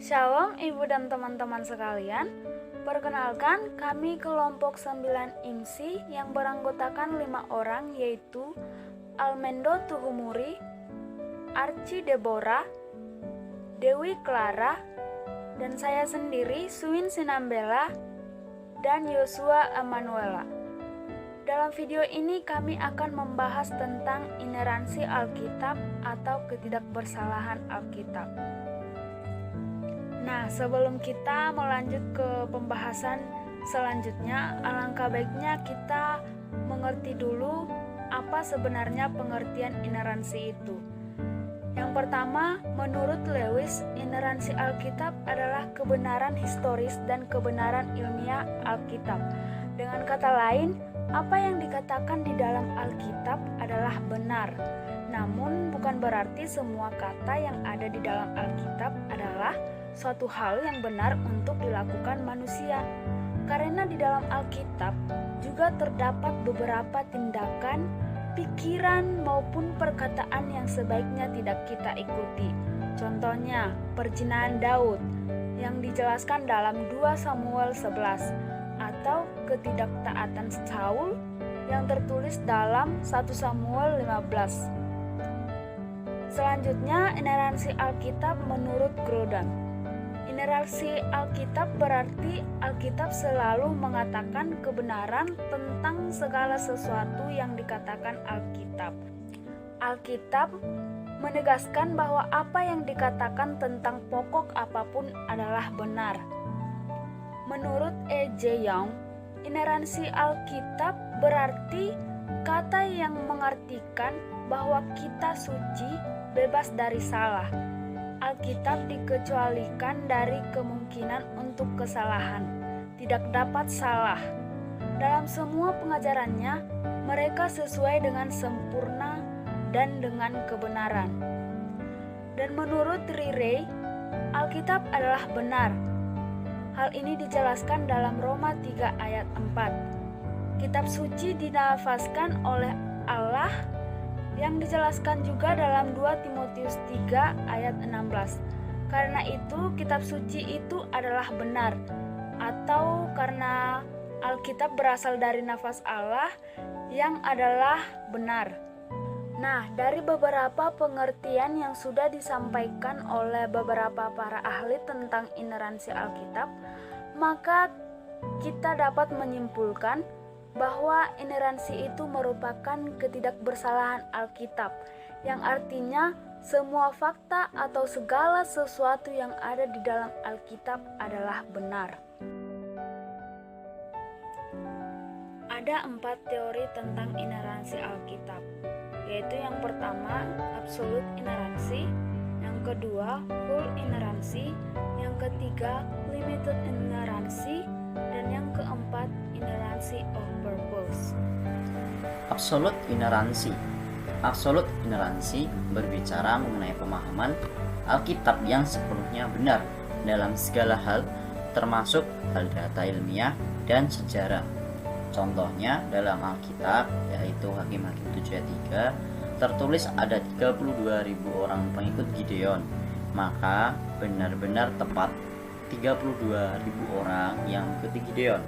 Shalom Ibu dan teman-teman sekalian. Perkenalkan, kami kelompok 9 IMSI yang beranggotakan 5 orang, yaitu Almendo Tuhumuri, Archie Deborah, Dewi Clara, dan saya sendiri Suin Sinambela dan Yosua Emanuela. Dalam video ini kami akan membahas tentang ineransi Alkitab atau ketidakbersalahan Alkitab. Nah, sebelum kita melanjut ke pembahasan selanjutnya, alangkah baiknya kita mengerti dulu apa sebenarnya pengertian ineransi itu. Yang pertama, menurut Lewis, ineransi Alkitab adalah kebenaran historis dan kebenaran ilmiah Alkitab. Dengan kata lain, apa yang dikatakan di dalam Alkitab adalah benar. Namun, bukan berarti semua kata yang ada di dalam Alkitab adalah suatu hal yang benar untuk dilakukan manusia. Karena di dalam Alkitab juga terdapat beberapa tindakan, pikiran maupun perkataan yang sebaiknya tidak kita ikuti. Contohnya, perzinahan Daud yang dijelaskan dalam 2 Samuel 11 atau ketidaktaatan Saul yang tertulis dalam 1 Samuel 15. Selanjutnya, ineransi Alkitab menurut Grodan. Ineransi Alkitab berarti Alkitab selalu mengatakan kebenaran tentang segala sesuatu yang dikatakan Alkitab. Alkitab menegaskan bahwa apa yang dikatakan tentang pokok apapun adalah benar. Menurut E.J. Young, ineransi Alkitab berarti kata yang mengartikan bahwa kita suci, bebas dari salah. Alkitab dikecualikan dari kemungkinan untuk kesalahan, tidak dapat salah. Dalam semua pengajarannya, mereka sesuai dengan sempurna dan dengan kebenaran. Dan menurut Rirey, Alkitab adalah benar. Hal ini dijelaskan dalam Roma 3 ayat 4. Kitab suci dinafaskan oleh Allah yang dijelaskan juga dalam 2 Timotius 3 ayat 16. Karena itu kitab suci itu adalah benar, atau karena Alkitab berasal dari nafas Allah yang adalah benar. Nah, dari beberapa pengertian yang sudah disampaikan oleh beberapa para ahli tentang ineransi Alkitab, maka kita dapat menyimpulkan bahwa ineransi itu merupakan ketidakbersalahan Alkitab, yang artinya semua fakta atau segala sesuatu yang ada di dalam Alkitab adalah benar. Ada 4 teori tentang ineransi Alkitab, yaitu yang pertama, absolute ineransi, yang kedua, full ineransi, yang ketiga, limited ineransi, dan yang keempat, ineransi of purpose. Absolute ineransi. Absolute ineransi berbicara mengenai pemahaman Alkitab yang sepenuhnya benar dalam segala hal, termasuk hal data ilmiah dan sejarah. Contohnya dalam Alkitab, yaitu Hakim-Hakim 7 ayat 3, tertulis ada 32.000 orang pengikut Gideon. Maka benar-benar tepat 32.000 orang yang mengikuti Gideon.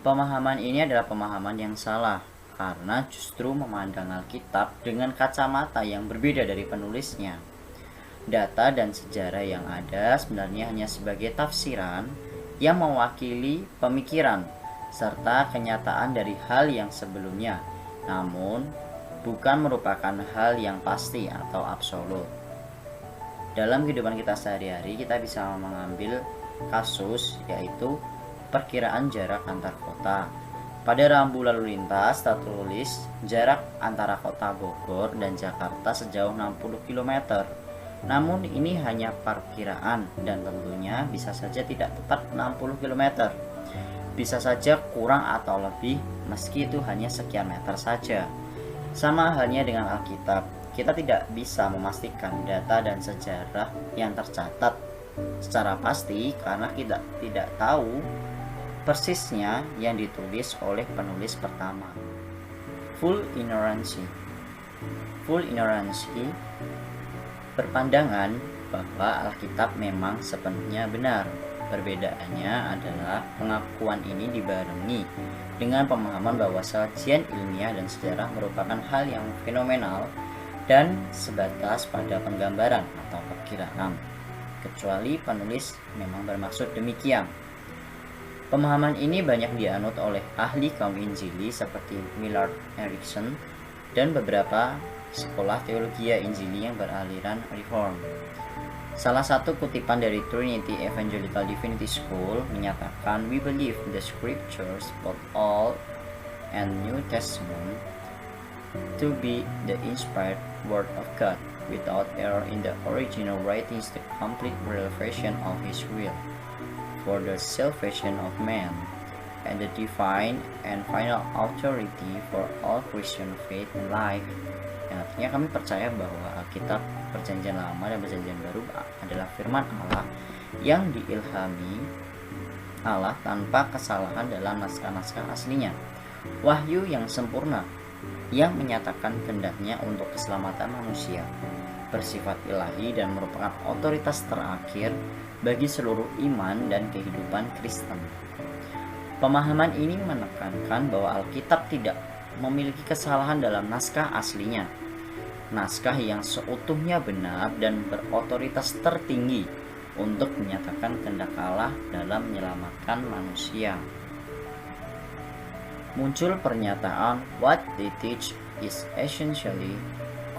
Pemahaman ini adalah pemahaman yang salah, karena justru memandang Alkitab dengan kacamata yang berbeda dari penulisnya. Data dan sejarah yang ada sebenarnya hanya sebagai tafsiran yang mewakili pemikiran serta kenyataan dari hal yang sebelumnya, namun bukan merupakan hal yang pasti atau absolut. Dalam kehidupan kita sehari-hari, kita bisa mengambil kasus, yaitu perkiraan jarak antar kota. Pada rambu lalu lintas tertulis jarak antara kota Bogor dan Jakarta sejauh 60 km. Namun ini hanya perkiraan dan tentunya bisa saja tidak tepat 60 km. Bisa saja kurang atau lebih, meski itu hanya sekian meter saja. Sama halnya dengan Alkitab, kita tidak bisa memastikan data dan sejarah yang tercatat secara pasti karena kita tidak tahu persisnya yang ditulis oleh penulis pertama. Full inerancy. Full inerancy berpandangan bahwa Alkitab memang sepenuhnya benar. Perbedaannya adalah pengakuan ini dibarengi dengan pemahaman bahwa sajian ilmiah dan sejarah merupakan hal yang fenomenal dan sebatas pada penggambaran atau perkiraan, kecuali penulis memang bermaksud demikian. Pemahaman ini banyak dianut oleh ahli kaum Injili seperti Millard Erickson dan beberapa sekolah teologi Injili yang beraliran Reform. Salah satu kutipan dari Trinity Evangelical Divinity School menyatakan, "We believe the scriptures, both Old and New Testament, to be the inspired word of God, without error in the original writings, the complete revelation of His will, for the salvation of man, and the divine and final authority for all Christian faith and life." Yang artinya kami percaya bahwa Alkitab Perjanjian Lama dan Perjanjian Baru adalah firman Allah yang diilhami Allah tanpa kesalahan dalam naskah-naskah aslinya. Wahyu yang sempurna yang menyatakan kehendaknya untuk keselamatan manusia, bersifat ilahi dan merupakan otoritas terakhir bagi seluruh iman dan kehidupan Kristen. Pemahaman ini menekankan bahwa Alkitab tidak memiliki kesalahan dalam naskah aslinya, naskah yang seutuhnya benar dan berotoritas tertinggi untuk menyatakan kehendak Allah dalam menyelamatkan manusia. Muncul pernyataan, "What they teach is essentially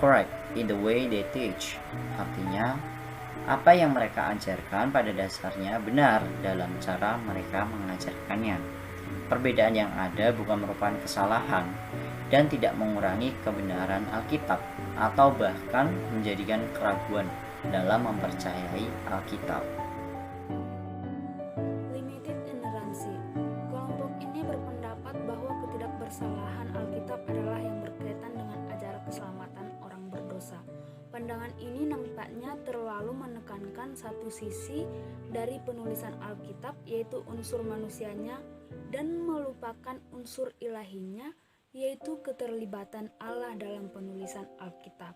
correct in the way they teach." Artinya, apa yang mereka ajarkan pada dasarnya benar dalam cara mereka mengajarkannya. Perbedaan yang ada bukan merupakan kesalahan dan tidak mengurangi kebenaran Alkitab atau bahkan menjadikan keraguan dalam mempercayai Alkitab. Limited inerrancy. Kelompok ini berpendapat bahwa ketidakbersalahan Alkitab adalah yang berkaitan dengan ajaran keselamatan orang berdosa. Pandangan ini nampaknya terlalu menekankan satu sisi dari penulisan Alkitab, yaitu unsur manusianya, dan melupakan unsur ilahinya, yaitu keterlibatan Allah dalam penulisan Alkitab.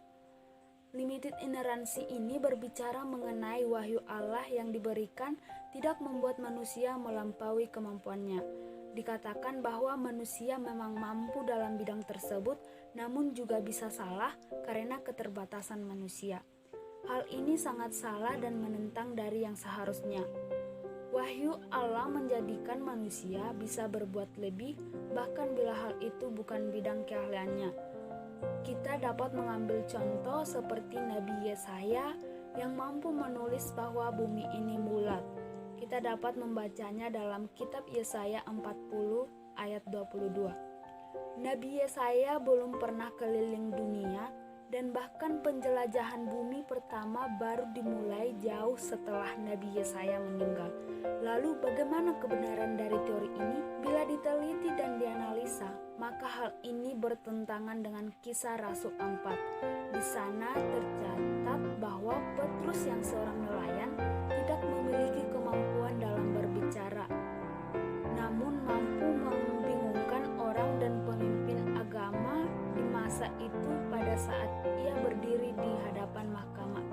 Limited inerrancy ini berbicara mengenai wahyu Allah yang diberikan tidak membuat manusia melampaui kemampuannya. Dikatakan bahwa manusia memang mampu dalam bidang tersebut, namun juga bisa salah karena keterbatasan manusia. Hal ini sangat salah dan menentang dari yang seharusnya. Wahyu Allah menjadikan manusia bisa berbuat lebih, bahkan bila hal itu bukan bidang keahliannya. Kita dapat mengambil contoh seperti Nabi Yesaya yang mampu menulis bahwa bumi ini bulat. Kita dapat membacanya dalam kitab Yesaya 40 ayat 22. Nabi Yesaya belum pernah keliling dunia, dan bahkan penjelajahan bumi pertama baru dimulai jauh setelah Nabi Yesaya meninggal. Lalu bagaimana kebenaran dari teori ini? Bila diteliti dan dianalisa, maka hal ini bertentangan dengan Kisah Rasul 4. Di sana tercatat bahwa Petrus yang seorang nelayan tidak memiliki kemampuan dalam berbicara, namun mampu membingungkan orang dan pemimpin agama di masa itu pada saat ia berdiri di hadapan mahkamah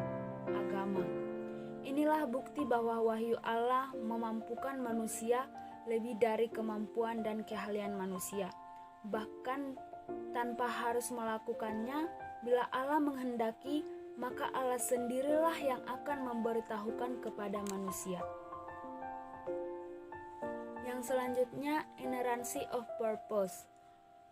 agama. Inilah bukti bahwa wahyu Allah memampukan manusia lebih dari kemampuan dan keahlian manusia. Bahkan tanpa harus melakukannya, bila Allah menghendaki, maka Allah sendirilah yang akan memberitahukan kepada manusia. Yang selanjutnya, inerrancy of purpose.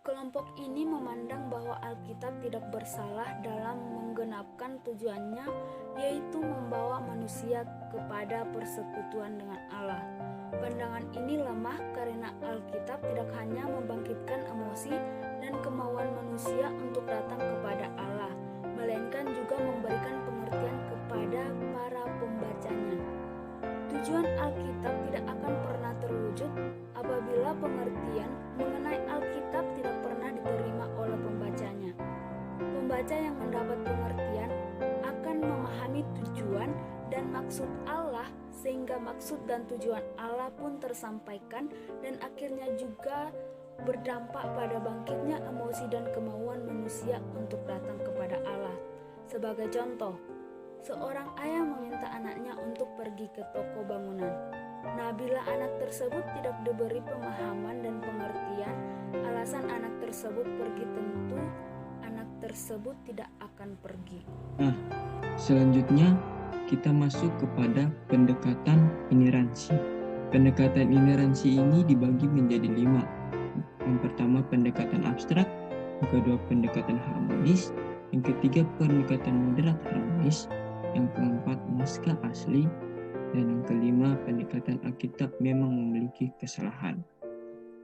Kelompok ini memandang bahwa Alkitab tidak bersalah dalam menggenapkan tujuannya, yaitu membawa manusia kepada persekutuan dengan Allah. Pandangan ini lemah karena Alkitab tidak hanya membangkitkan emosi dan kemauan manusia untuk datang kepada Allah, melainkan juga memberikan pengertian kepada para pembacanya. Tujuan Alkitab tidak akan pernah terwujud apabila pengertian mengenai Alkitab tidak pernah diterima oleh pembacanya. Pembaca yang mendapat pengertian akan memahami tujuan dan maksud Allah, sehingga maksud dan tujuan Allah pun tersampaikan dan akhirnya juga berdampak pada bangkitnya emosi dan kemauan manusia untuk datang kepada Allah. Sebagai contoh, Seorang ayah meminta anaknya untuk pergi ke toko bangunan. Nah, bila anak tersebut tidak diberi pemahaman dan pengertian, alasan anak tersebut pergi, tentu anak tersebut tidak akan pergi. Nah, selanjutnya kita masuk kepada pendekatan ineransi. Pendekatan ineransi ini dibagi menjadi 5. Yang pertama pendekatan abstrak, yang kedua pendekatan harmonis, yang ketiga pendekatan moderat harmonis, yang keempat naskah asli, dan yang kelima pendekatan Alkitab memang memiliki kesalahan.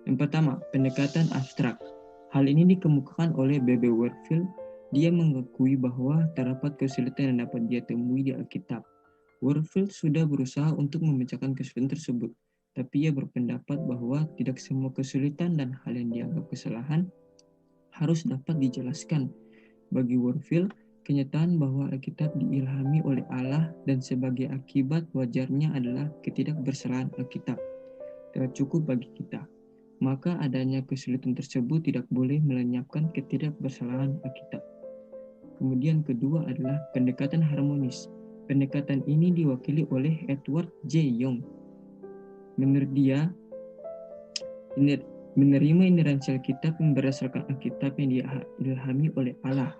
Yang pertama, pendekatan abstrak. Hal ini dikemukakan oleh B.B. Warfield. Dia mengakui bahwa terdapat kesulitan yang dapat dia temui di Alkitab. Warfield sudah berusaha untuk memecahkan kesulitan tersebut, tapi ia berpendapat bahwa tidak semua kesulitan dan hal yang dianggap kesalahan harus dapat dijelaskan. Bagi Warfield, kenyataan bahwa Alkitab diilhami oleh Allah dan sebagai akibat wajarnya adalah ketidakbersalahan Alkitab tidak cukup bagi kita. Maka adanya kesulitan tersebut tidak boleh melenyapkan ketidakbersalahan Alkitab. Kemudian kedua adalah pendekatan harmonis. Pendekatan ini diwakili oleh Edward J. Young. Menurut dia, menerima ineransi Alkitab yang berdasarkan Alkitab yang diilhami oleh Allah.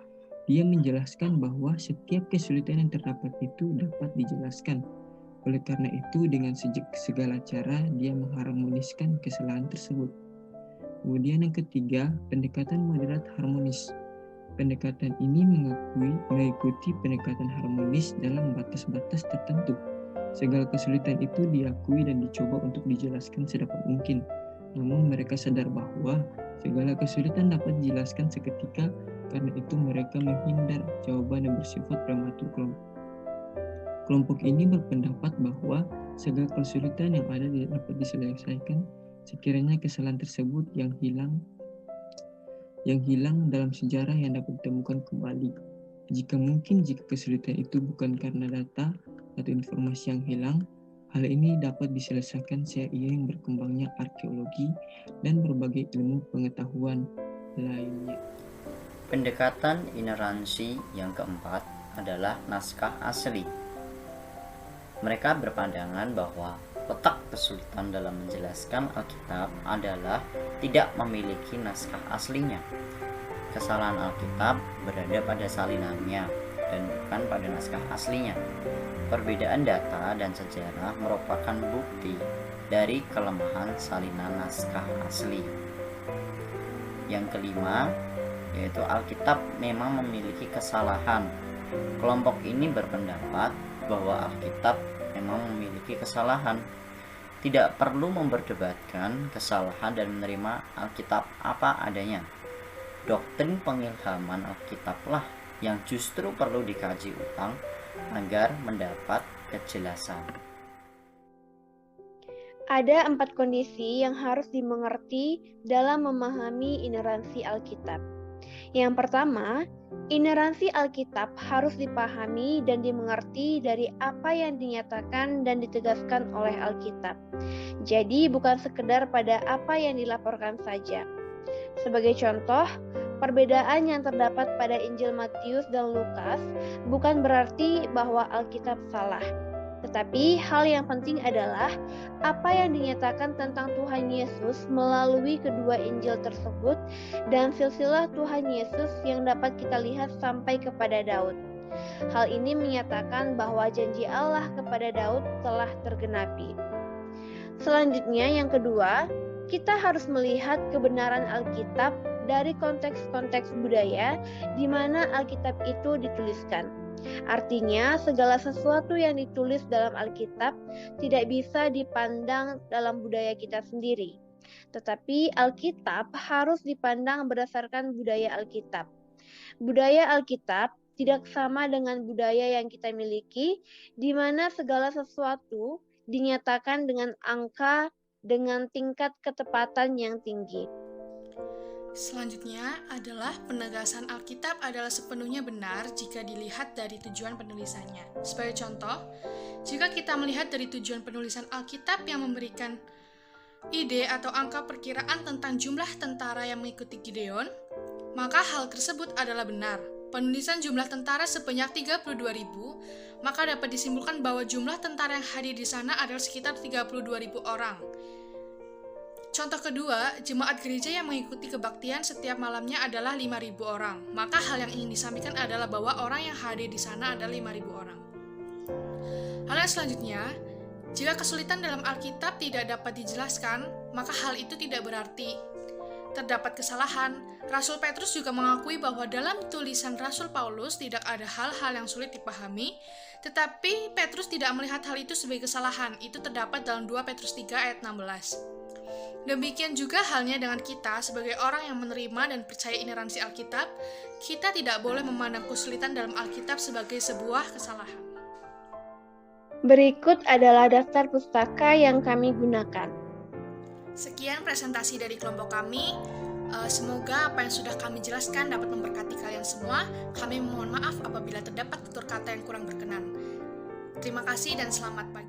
Dia menjelaskan bahwa setiap kesulitan yang terdapat itu dapat dijelaskan. Oleh karena itu, dengan segala cara dia mengharmoniskan kesalahan tersebut. Kemudian yang ketiga, pendekatan moderat harmonis. Pendekatan ini mengikuti pendekatan harmonis dalam batas-batas tertentu. Segala kesulitan itu diakui dan dicoba untuk dijelaskan sedapat mungkin. Namun mereka sadar bahwa segala kesulitan dapat dijelaskan seketika, karena itu mereka menghindar jawaban yang bersifat prematur Kelompok ini berpendapat bahwa segala kesulitan yang ada dapat diselesaikan sekiranya kesalahan tersebut yang hilang dalam sejarah yang dapat ditemukan kembali. Jika kesulitan itu bukan karena data atau informasi yang hilang, hal ini dapat diselesaikan seiring berkembangnya arkeologi dan berbagai ilmu pengetahuan lainnya. Pendekatan ineransi yang keempat adalah naskah asli. Mereka berpandangan bahwa letak kesulitan dalam menjelaskan Alkitab adalah tidak memiliki naskah aslinya. Kesalahan Alkitab berada pada salinannya dan bukan pada naskah aslinya. Perbedaan data dan sejarah merupakan bukti dari kelemahan salinan naskah asli. Yang kelima, yaitu Alkitab memang memiliki kesalahan. Kelompok ini berpendapat bahwa Alkitab memang memiliki kesalahan. Tidak perlu memperdebatkan kesalahan dan menerima Alkitab apa adanya. Doktrin pengilhaman Alkitablah yang justru perlu dikaji ulang agar mendapat kejelasan. Ada 4 kondisi yang harus dimengerti dalam memahami ineransi Alkitab. Yang pertama, ineransi Alkitab harus dipahami dan dimengerti dari apa yang dinyatakan dan ditegaskan oleh Alkitab. Jadi bukan sekedar pada apa yang dilaporkan saja. Sebagai contoh, perbedaan yang terdapat pada Injil Matius dan Lukas bukan berarti bahwa Alkitab salah. Tetapi hal yang penting adalah apa yang dinyatakan tentang Tuhan Yesus melalui kedua Injil tersebut dan silsilah Tuhan Yesus yang dapat kita lihat sampai kepada Daud. Hal ini menyatakan bahwa janji Allah kepada Daud telah tergenapi. Selanjutnya yang kedua, kita harus melihat kebenaran Alkitab dari konteks-konteks budaya di mana Alkitab itu dituliskan. Artinya, segala sesuatu yang ditulis dalam Alkitab tidak bisa dipandang dalam budaya kita sendiri. Tetapi Alkitab harus dipandang berdasarkan budaya Alkitab. Budaya Alkitab tidak sama dengan budaya yang kita miliki, di mana segala sesuatu dinyatakan dengan angka dengan tingkat ketepatan yang tinggi. Selanjutnya adalah penegasan Alkitab adalah sepenuhnya benar jika dilihat dari tujuan penulisannya. Sebagai contoh, jika kita melihat dari tujuan penulisan Alkitab yang memberikan ide atau angka perkiraan tentang jumlah tentara yang mengikuti Gideon, maka hal tersebut adalah benar. penulisan jumlah tentara sebanyak 32.000, maka dapat disimpulkan bahwa jumlah tentara yang hadir di sana adalah sekitar 32.000 orang. Contoh kedua, jemaat gereja yang mengikuti kebaktian setiap malamnya adalah 5.000 orang. Maka hal yang ingin disampaikan adalah bahwa orang yang hadir di sana adalah 5.000 orang. Hal yang selanjutnya, jika kesulitan dalam Alkitab tidak dapat dijelaskan, maka hal itu tidak berarti terdapat kesalahan. Rasul Petrus juga mengakui bahwa dalam tulisan Rasul Paulus tidak ada hal-hal yang sulit dipahami, tetapi Petrus tidak melihat hal itu sebagai kesalahan. Itu terdapat dalam 2 Petrus 3 ayat 16. Demikian juga halnya dengan kita sebagai orang yang menerima dan percaya ineransi Alkitab, kita tidak boleh memandang kesulitan dalam Alkitab sebagai sebuah kesalahan. Berikut adalah daftar pustaka yang kami gunakan. Sekian presentasi dari kelompok kami. Semoga apa yang sudah kami jelaskan dapat memberkati kalian semua. Kami mohon maaf apabila terdapat tutur kata yang kurang berkenan. Terima kasih dan selamat pagi.